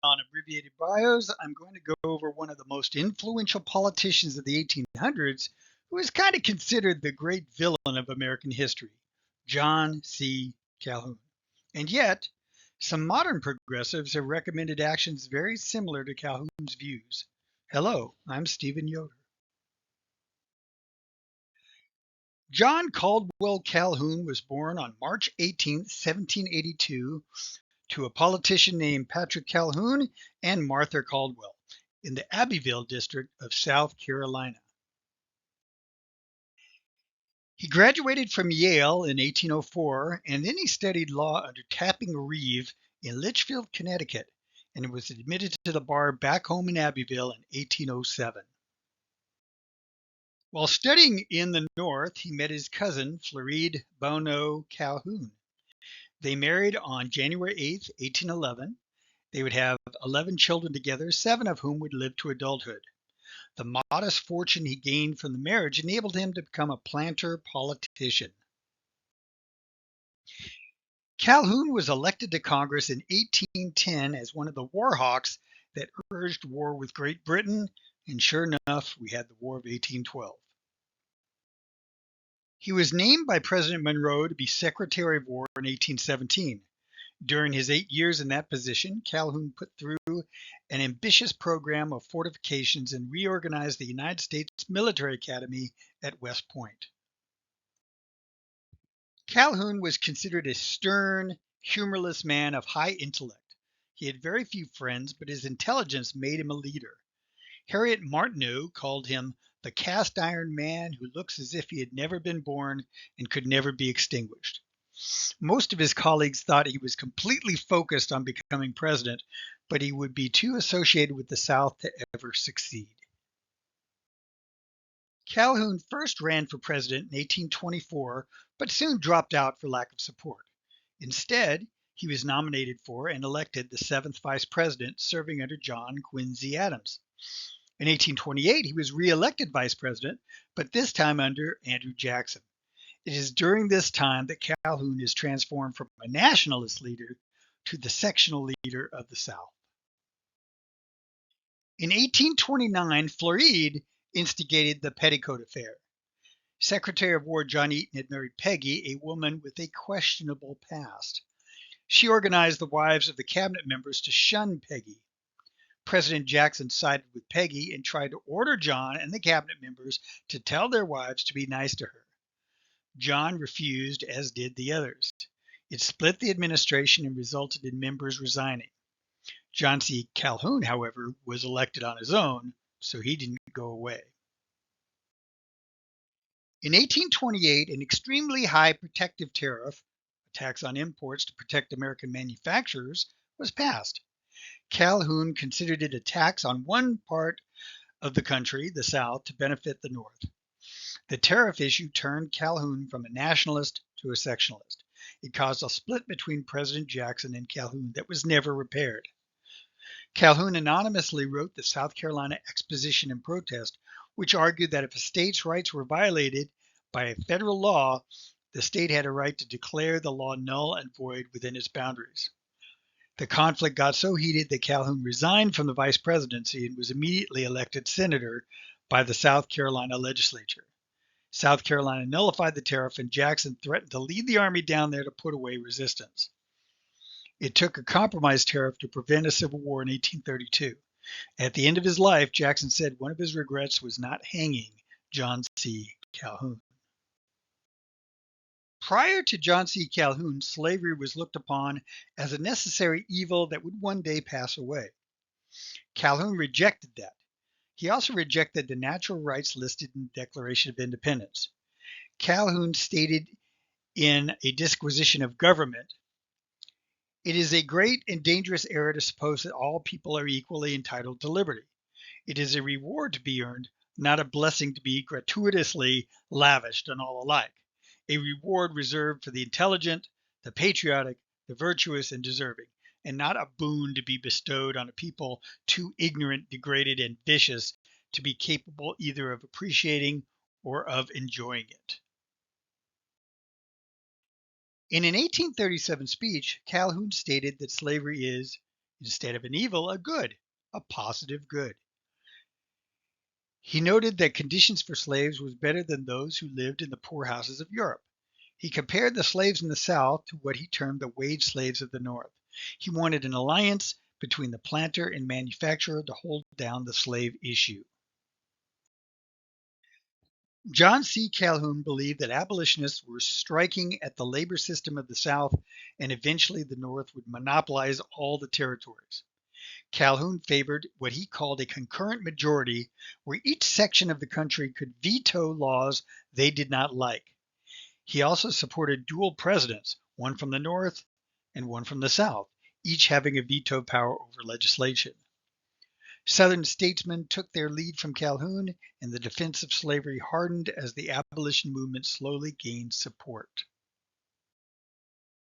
on Abbreviated Bios, I'm going to go over one of the most influential politicians of the 1800s who is kind of considered the great villain of American history, John C. Calhoun. And yet, some modern progressives have recommended actions very similar to Calhoun's views. Hello, I'm Stephen Yoder. John Caldwell Calhoun was born on March 18, 1782, to a politician named Patrick Calhoun and Martha Caldwell in the Abbeville district of South Carolina. He graduated from Yale in 1804, and then he studied law under Tapping Reeve in Litchfield, Connecticut, and was admitted to the bar back home in Abbeville in 1807. While studying in the North, he met his cousin, Floride Bono Calhoun. They married on January 8, 1811. They would have 11 children together, 7 of whom would live to adulthood. The modest fortune he gained from the marriage enabled him to become a planter politician. Calhoun was elected to Congress in 1810 as one of the war hawks that urged war with Great Britain, and sure enough, we had the War of 1812. He was named by President Monroe to be Secretary of War in 1817. During his 8 years in that position, Calhoun put through an ambitious program of fortifications and reorganized the United States Military Academy at West Point. Calhoun was considered a stern, humorless man of high intellect. He had very few friends, but his intelligence made him a leader. Harriet Martineau called him the cast iron man who looks as if he had never been born and could never be extinguished. Most of his colleagues thought he was completely focused on becoming president, but he would be too associated with the South to ever succeed. Calhoun first ran for president in 1824, but soon dropped out for lack of support. Instead, he was nominated for and elected the 7th vice president, serving under John Quincy Adams. In 1828, he was re-elected vice president, but this time under Andrew Jackson. It is during this time that Calhoun is transformed from a nationalist leader to the sectional leader of the South. In 1829, Floride instigated the Petticoat Affair. Secretary of War John Eaton had married Peggy, a woman with a questionable past. She organized the wives of the cabinet members to shun Peggy. President Jackson sided with Peggy and tried to order John and the cabinet members to tell their wives to be nice to her. John refused, as did the others. It split the administration and resulted in members resigning. John C. Calhoun, however, was elected on his own, so he didn't go away. In 1828, an extremely high protective tariff, a tax on imports to protect American manufacturers, was passed. Calhoun considered it a tax on one part of the country, the South, to benefit the North. The tariff issue turned Calhoun from a nationalist to a sectionalist. It caused a split between President Jackson and Calhoun that was never repaired. Calhoun anonymously wrote the South Carolina Exposition and Protest, which argued that if a state's rights were violated by a federal law, the state had a right to declare the law null and void within its boundaries. The conflict got so heated that Calhoun resigned from the vice presidency and was immediately elected senator by the South Carolina legislature. South Carolina nullified the tariff, and Jackson threatened to lead the army down there to put away resistance. It took a compromise tariff to prevent a civil war in 1832. At the end of his life, Jackson said one of his regrets was not hanging John C. Calhoun. Prior to John C. Calhoun, slavery was looked upon as a necessary evil that would one day pass away. Calhoun rejected that. He also rejected the natural rights listed in the Declaration of Independence. Calhoun stated in A Disquisition of Government, "It is a great and dangerous error to suppose that all people are equally entitled to liberty. It is a reward to be earned, not a blessing to be gratuitously lavished on all alike. A reward reserved for the intelligent, the patriotic, the virtuous, and deserving, and not a boon to be bestowed on a people too ignorant, degraded, and vicious to be capable either of appreciating or of enjoying it." In an 1837 speech, Calhoun stated that slavery is Instead of an evil, a good, a positive good. He noted that conditions for slaves was better than those who lived in the poorhouses of Europe. He compared the slaves in the South to what he termed the wage slaves of the North. He wanted an alliance between the planter and manufacturer to hold down the slave issue. John C. Calhoun believed that abolitionists were striking at the labor system of the South, and eventually the North would monopolize all the territories. Calhoun favored what he called a concurrent majority, where each section of the country could veto laws they did not like. He also supported dual presidents, one from the North and one from the South, each having a veto power over legislation. Southern statesmen took their lead from Calhoun, and the defense of slavery hardened as the abolition movement slowly gained support.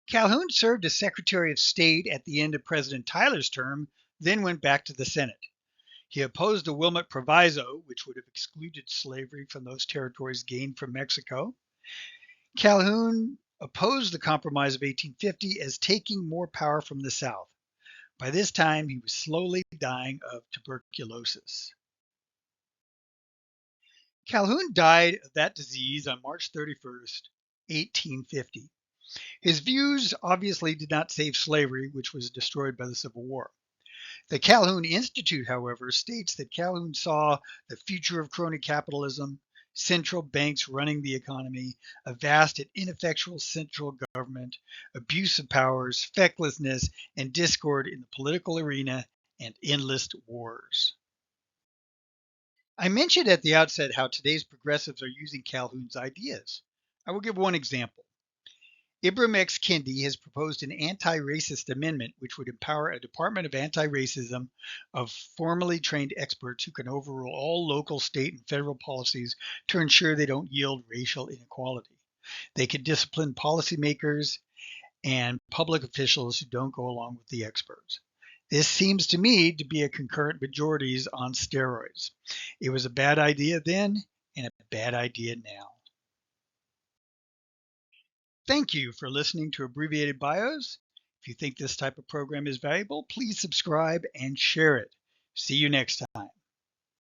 Calhoun served as Secretary of State at the end of President Tyler's term, then went back to the Senate. He opposed the Wilmot Proviso, which would have excluded slavery from those territories gained from Mexico. Calhoun opposed the Compromise of 1850 as taking more power from the South. By this time, he was slowly dying of tuberculosis. Calhoun died of that disease on March 31st, 1850. His views obviously did not save slavery, which was destroyed by the Civil War. The Calhoun Institute, however, states that Calhoun saw the future of crony capitalism, central banks running the economy, a vast and ineffectual central government, abuse of powers, fecklessness, and discord in the political arena, and endless wars. I mentioned at the outset how today's progressives are using Calhoun's ideas. I will give one example. Ibram X. Kendi has proposed an anti-racist amendment which would empower a Department of Anti-Racism of formally trained experts who can overrule all local, state, and federal policies to ensure they don't yield racial inequality. They could discipline policymakers and public officials who don't go along with the experts. This seems to me to be a concurrent majorities on steroids. It was a bad idea then and a bad idea now. Thank you for listening to Abbreviated Bios. If you think this type of program is valuable, please subscribe and share it. See you next time.